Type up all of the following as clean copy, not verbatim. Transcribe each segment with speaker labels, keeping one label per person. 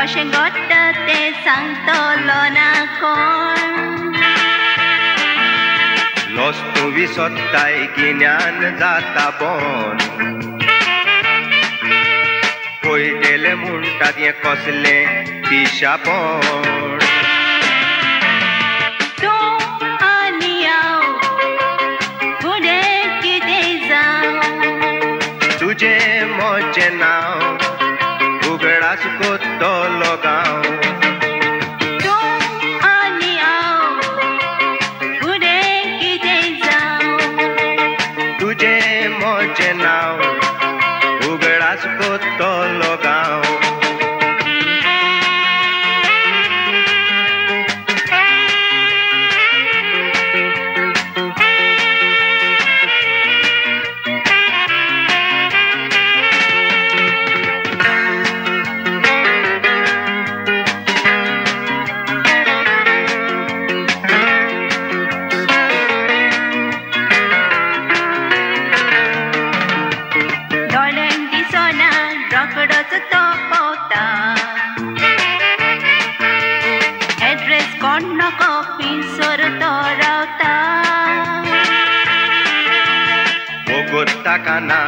Speaker 1: कशें घडटा तें सांगतलो ना कोण.
Speaker 2: लोस तूं विसोत्ताय गिन्यान जाता बोन. पळयलें म्हणटात हें कसलें पिशापण.
Speaker 1: तूं आनी हांव फुडें कितें जावं.
Speaker 2: तुजें म्हजें नांव उगडास कोत्तलो गांव.
Speaker 1: तूं आनी हांव फुडें कितें जावं.
Speaker 2: तुजें म्हजें नांव उगडास कोत्तलो गांव.
Speaker 1: दोळ्यांक दिसना रोकडोच तो पोवता. एड्रेस कोण नको पिसोर तो रावता.
Speaker 2: वगत ताका ना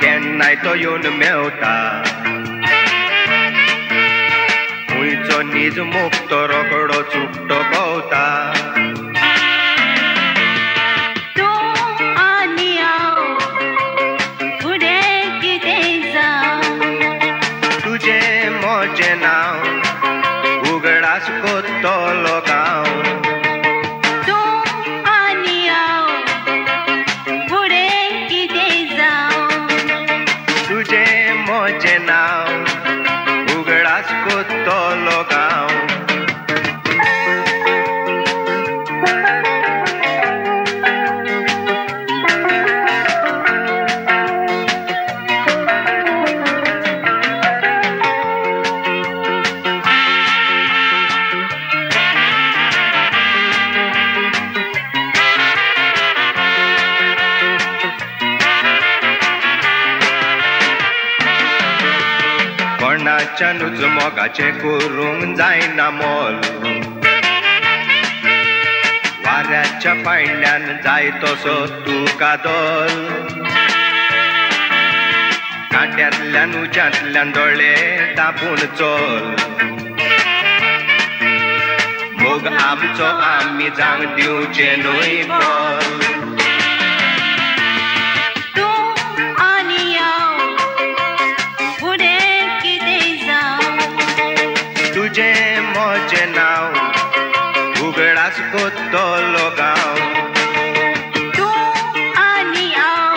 Speaker 2: केन्नाय तो येवन मेवता. खंयचो नीज मोग तो रोकडो चुकतो भोंवता.
Speaker 1: तूं आनी हांव फुडें कितें जावं.
Speaker 2: तुजें म्हजें नांव उगडास कोत्तलो गांव.
Speaker 1: तूं आनी हांव फुडें कितें जावं.
Speaker 2: तुजें म्हजें नांव उगडास कोत्तलो गांव. कोणाच्यानूच मोगाचें करूंक जायना मोल. वाऱ्याच्या पाळण्यान जाय तसो तूं कादोल. कांट्यांतल्यान उज्यांतल्यान दोळे धांपून चल. मोग आमचो आमी जांग दिवचे न्हय बोल.
Speaker 1: तूं आनी हांव फुडें कितें जावं.
Speaker 2: तुजें म्हजें नांव उगडास कोत्तलो गांव.
Speaker 1: तूं आनी हांव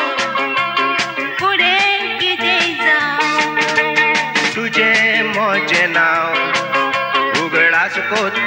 Speaker 1: फुडें कितें जावं.
Speaker 2: तुजें म्हजें नांव उगडास कोत्तलो